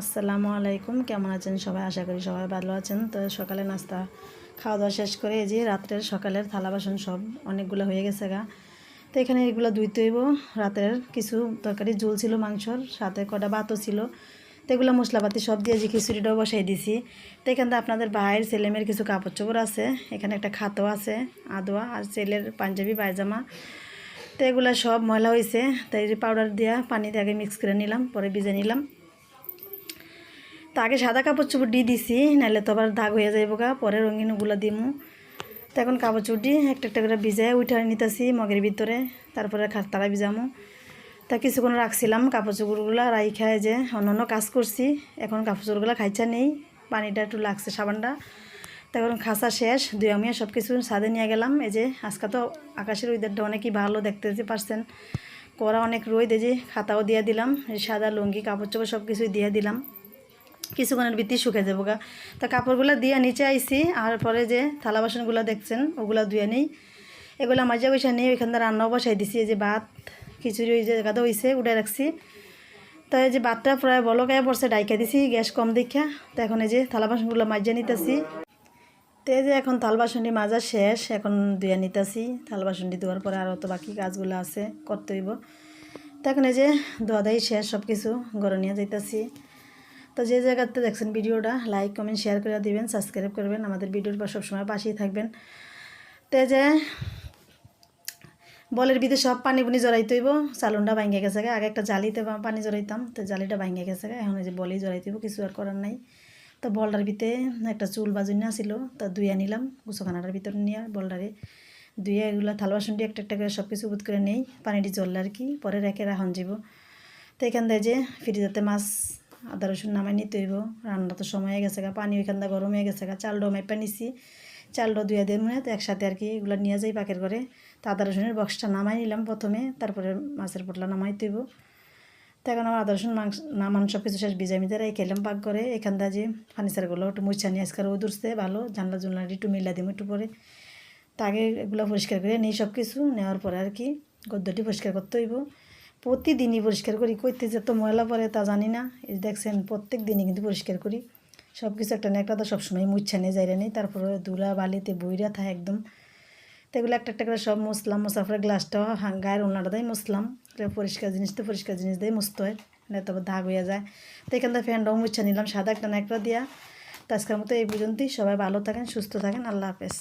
আসসালামু আলাইকুম, কেমন আছেন সবাই? আশা করি সবাই ভালো আছেন। তো সকালে নাস্তা খাওয়া দাওয়া শেষ করে এই যে রাত্রের সকালের থালা বাসন সব অনেকগুলো হয়ে গেছে গা। তো এখানে এগুলো ধুইতে হইব। রাতের কিছু তরকারি ঝোল ছিল, মাংসর সাথে কটা ভাতও ছিল। তো এগুলো মশলাপাতি সব দিয়ে যে খিচুড়িটাও বসাই দিছি। তো এখানে আপনাদের ভাইয়ের ছেলেমেয়ের কিছু কাপড় চোপড় আছে, এখানে একটা খাতও আছে, আদোয়া আর ছেলের পাঞ্জাবি পায়জামা। তো এগুলো সব ময়লা হয়েছে, তাই পাউডার দিয়া পানি দিয়ে আগে মিক্স করে নিলাম, পরে ভিজে নিলাম। তো আগে সাদা কাপড় চোপড় দিয়ে দিছি, নাহলে তো আবার দাগ হয়ে যাইব গা, পরে রঙিনগুলো দিমু। তো এখন কাপড় চোপড় দিয়ে একটা একটা করে ভিজায় উঠে নিতেছি মগের ভিতরে, তারপরে তারা ভিজামু। তা কিছুক্ষণ রাখছিলাম কাপড় চোপড়গুলো রাইখায়, যে অন্য কাজ করছি। এখন কাপড় চোপড়গুলো খাইছা নেই, পানিটা একটু লাগছে সাবানটা। তো এখন খাসা শেষ, আমি সব কিছু ছাদে নিয়ে গেলাম। এই যে আজকে তো আকাশের ওয়েদারটা অনেকই ভালো, দেখতে পারছেন। করা অনেক রোদ, এই যে খাতাও দিয়ে দিলাম, সাদা লুঙ্গি কাপড় চোপড় সব কিছুই দিয়ে দিলাম। কিছুক্ষণের ভিতরে শুকে যাবো গা। তা কাপড়গুলো দিয়ে নিচে আইসি, আর পরে যে থালা বাসনগুলো দেখছেন ওগুলো ধুয়ে নেই, এগুলো মাজা বসা নেই। ওইখানে রান্নাও বসাই দিছি, এই যে ভাত খিচুড়ি ওই জায়গাতে হয়েছে উঠে রাখছি। তো এই যে ভাতটা প্রায় বলকায় পড়ছে, ডাইকা দিছি গ্যাস কম দেখা। তো এখন এই যে থালা বাসনগুলো মাজিয়ে নিতেছি। তো এই যে এখন থাল বাসনটি মাজা শেষ, এখন ধুয়ে নিতেছি। থাল বাসনটি ধোয়ার পরে আরও তো বাকি কাজগুলো আছে, করতে হইব। তো এখন এই যে ধোয়া দাই শেষ, সব কিছু ঘরে নিয়ে যাইতেছি। তো যে জায়গাতে দেখছেন ভিডিওটা, লাইক কমেন্ট শেয়ার করে দিবেন, সাবস্ক্রাইব করবেন, আমাদের ভিডিওর পর সবসময় পাশেই থাকবেন। তো যে বলের ভিতরে সব পানি পুনি জড়াইতে হইব। চালনটা ভাঙে গেছে, আগে একটা জালিতে পানি জড়াইতাম, তো জালিটা ভাঙে গেছে, এখন যে বলেই জড়াইতে হইব, কিছু আর করার নাই। তো বলটার ভিতরে একটা চুল বাজুনি আসিল, তো ধুয়ে নিলাম গুছাখানাটার ভিতরে নিয়ে বলটারে ধুয়ে এগুলো থাল বাসনটি একটা একটা করে সব কিছু বুধ করে নেই, পানিটি জ্বললে আর কি, পরে রেখে রাখন যাব। তো এখান থেকে যে ফ্রিজেতে মাছ আদা রসুন নামাই নিতে হইব, রান্না তো সময় হয়ে গেছে গা, পানি ওইখান থেকে গরম হয়ে গেছে গা। চালডো মেপে নিছি, চালডো ধুয়ে দিয়ে মনে তো একসাথে আর কি এগুলো নিয়ে যাই পাকের করে। তো আদা রসুনের বক্সটা নামাই নিলাম প্রথমে, তারপরে মাছের পোটলা নামাই তৈব। তো এখন আমার আদা রসুন নামান সব কিছু শেষ, ভিজা মিজা রেখে খেলাম পাক করে। এখান থেকে যে ফার্নিচারগুলো একটু মুছা নিয়ে আজকাল রোদ উঠছে ভালো, জানলা জুনলা একটু মিলা দিব একটু পরে। তা আগে এগুলো পরিষ্কার করে নিই, সব কিছু নেওয়ার পরে আর কি গদ্যটি পরিষ্কার করতে হইব। প্রতিদিনই পরিষ্কার করি, কইতে যে তো ময়লা পড়ে তা জানি না। এই দেখছেন প্রত্যেক দিনই কিন্তু পরিষ্কার করি সব কিছু, একটা না একটা তো সবসময় মুচ্ছা নিয়ে যাইরে নেই, তারপরে ধুলা বালিতে বইরা থাকে একদম। তো এগুলো একটা একটা করে সব মুছলাম, মোছার পরে গ্লাসটাও গায়ের ওনাটা দিয়ে মুছলাম। পরিষ্কার জিনিস তো পরিষ্কার জিনিস দিয়ে মুছতে হয়, না তবে দাগ হয়ে যায়। তো এখান থেকে ফ্যানটাও মুছা নিলাম সাদা একটা ন্যাকড়া দিয়া। তো আজকের মতো এই পর্যন্তই, সবাই ভালো থাকেন, সুস্থ থাকেন, আল্লাহ হাফেজ।